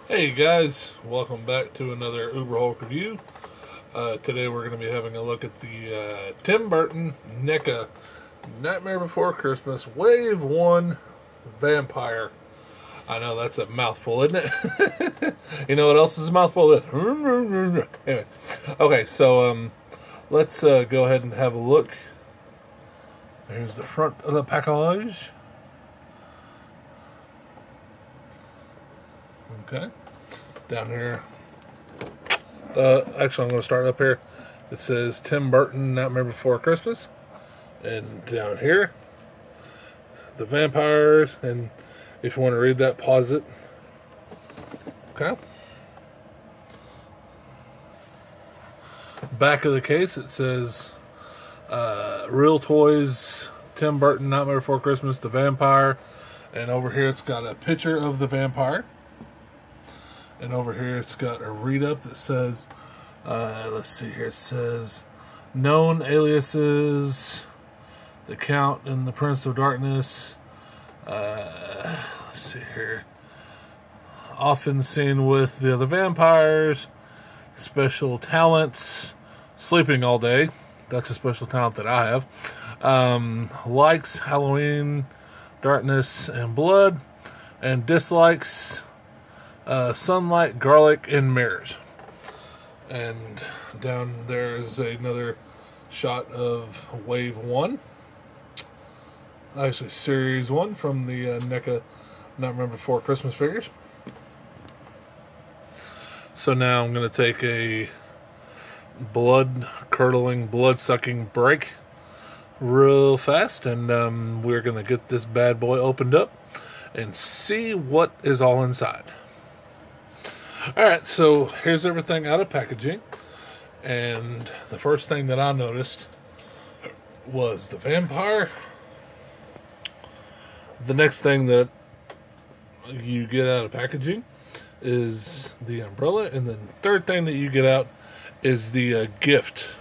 Hey guys, welcome back to another Uber Hulk review. Today we're going to be having a look at the Tim Burton Neca Nightmare Before Christmas Wave 1 Vampire. I know that's a mouthful, isn't it? You know what else is a mouthful? This. Anyway, okay, so let's go ahead and have a look. Here's the front of the package. Okay, down here. Actually, I'm going to start up here. It says Tim Burton Nightmare Before Christmas, and down here, the vampires. And if you want to read that, pause it. Okay. Back of the case, it says Real Toys Tim Burton Nightmare Before Christmas, the vampire. And over here, it's got a picture of the vampire. And over here it's got a read-up that says, let's see here, it says, known aliases, the Count and the Prince of Darkness, let's see here, often seen with the other vampires, special talents, sleeping all day, that's a special talent that I have, likes Halloween, darkness, and blood, and dislikes sunlight, garlic, and mirrors. And down there is another shot of Wave 1. Actually, Series 1 from the NECA Nightmare Before Christmas figures. So now I'm going to take a blood-curdling, blood-sucking break real fast, and we're going to get this bad boy opened up and see what is all inside. Alright, so here's everything out of packaging, and the first thing that I noticed was the vampire. The next thing that you get out of packaging is the umbrella, and then the third thing that you get out is the gift.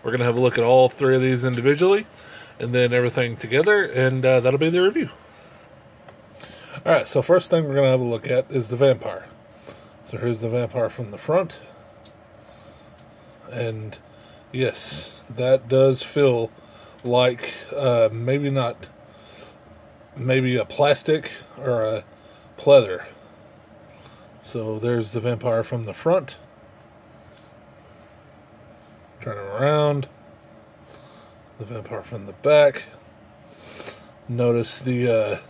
We're going to have a look at all three of these individually, and then everything together, and that'll be the review. Alright, so first thing we're going to have a look at is the vampire. So here's the vampire from the front. And yes, that does feel like maybe a plastic or a pleather. So there's the vampire from the front. Turn him around. The vampire from the back. Notice the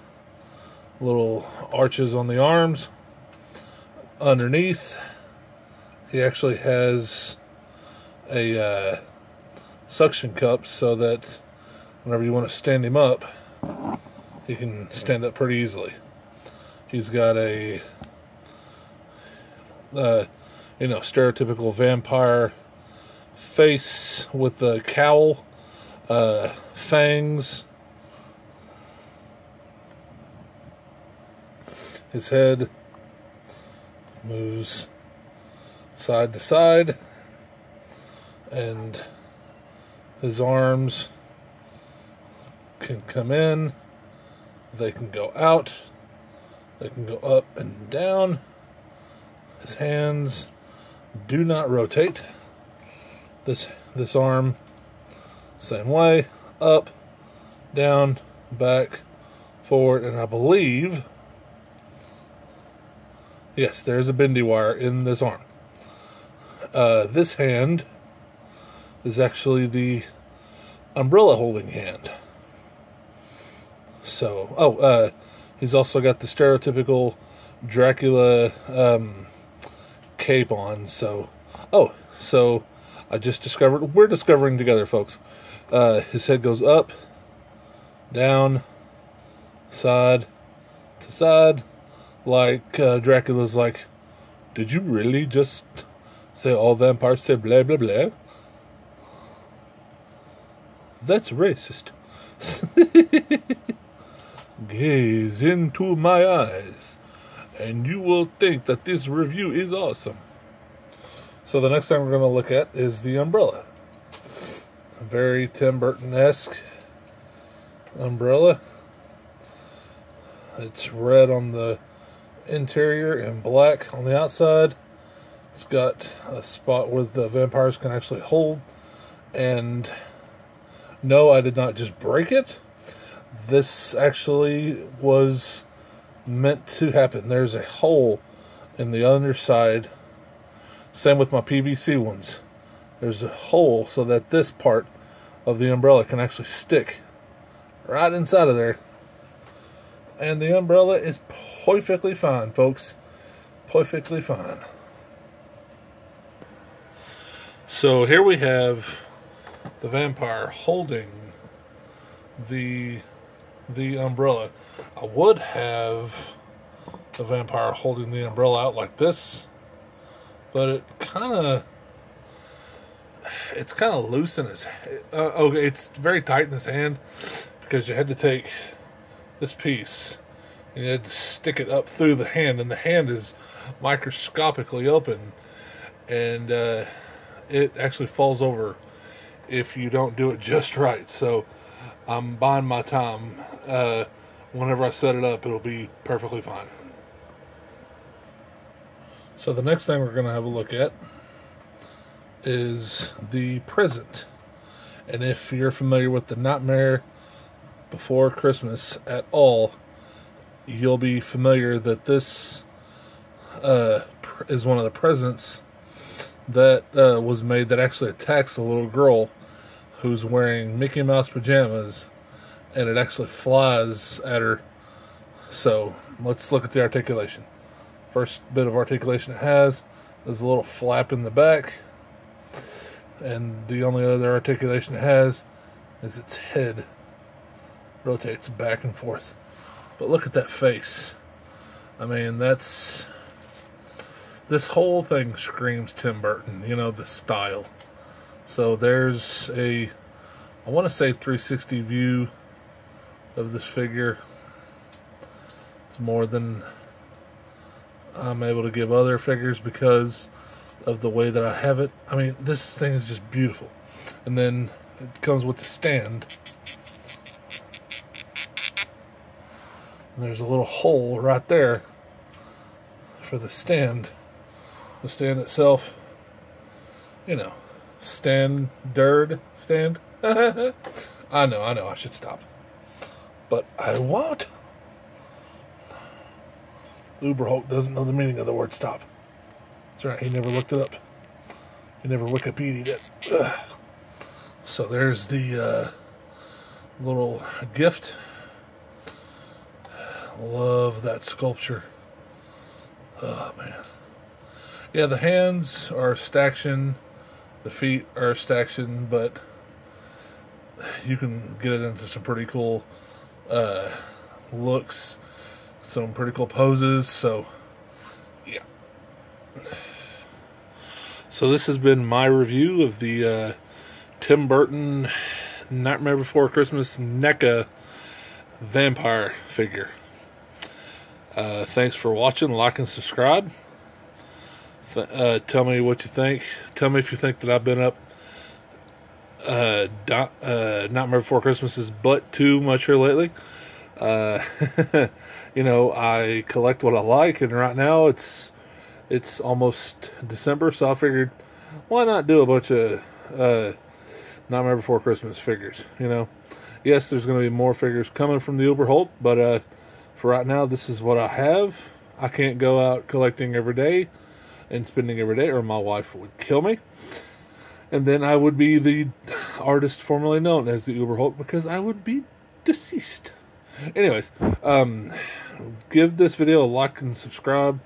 little arches on the arms. Underneath, he actually has a suction cup so that whenever you want to stand him up, he can stand up pretty easily. He's got a stereotypical vampire face with the cowl, fangs. His head moves side to side, and his arms can come in, they can go out, they can go up and down. His hands do not rotate. This arm, same way, up, down, back, forward, and I believe, yes, there's a bendy wire in this arm. This hand is actually the umbrella holding hand. So, he's also got the stereotypical Dracula cape on. So I just discovered, we're discovering together, folks. His head goes up, down, side to side. Like Dracula's like, did you really just say all vampires say blah blah blah? That's racist. Gaze into my eyes, and you will think that this review is awesome. So the next thing we're going to look at is the umbrella. A very Tim Burton-esque umbrella. It's red on the interior in black on the outside. It's got a spot where the vampires can actually hold. And no, I did not just break it. This actually was meant to happen. There's a hole in the underside. Same with my PVC ones. There's a hole so that this part of the umbrella can actually stick right inside of there. And the umbrella is perfectly fine, folks. Perfectly fine. So here we have the vampire holding the umbrella. I would have the vampire holding the umbrella out like this, but it's kind of loose in his okay, it's very tight in his hand, because you had to take this piece and you had to stick it up through the hand, and the hand is microscopically open, and it actually falls over if you don't do it just right. So I'm buying my time. Whenever I set it up, it'll be perfectly fine. So the next thing we're going to have a look at is the present. And if you're familiar with the Nightmare Before Christmas at all, you'll be familiar that this is one of the presents that was made that actually attacks a little girl who's wearing Mickey Mouse pajamas, and it actually flies at her. So let's look at the articulation. First bit of articulation it has is a little flap in the back, and the only other articulation it has is its head rotates back and forth. But look at that face. I mean, this whole thing screams Tim Burton, you know, the style. So there's I want to say 360 view of this figure. It's more than I'm able to give other figures because of the way that I have it. I mean, this thing is just beautiful. And then it comes with the stand. And there's a little hole right there for the stand. The stand itself, you know, stand. I know, I should stop. But I won't. Uber Hulk doesn't know the meaning of the word stop. That's right, he never looked it up. He never Wikipedia'd it. Ugh. So there's the little gift. Love that sculpture. Oh, man. Yeah, the hands are staction. The feet are staction, but you can get it into some pretty cool looks, some pretty cool poses. So yeah. So this has been my review of the Tim Burton Nightmare Before Christmas Neca vampire figure. Thanks for watching. Like and subscribe. Tell me what you think. Tell me if you think that I've been up Nightmare Before Christmas's butt too much here lately. You know, I collect what I like, and right now it's almost December, so I figured, why not do a bunch of Nightmare Before Christmas figures, you know? Yes, there's going to be more figures coming from the Uber Hulk, but for right now, this is what I have. I can't go out collecting every day and spending every day, or my wife would kill me. And then I would be the artist formerly known as the Uber Hulk, because I would be deceased. Anyways, give this video a like and subscribe.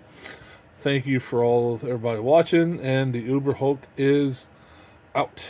Thank you for everybody watching, and the Uber Hulk is out.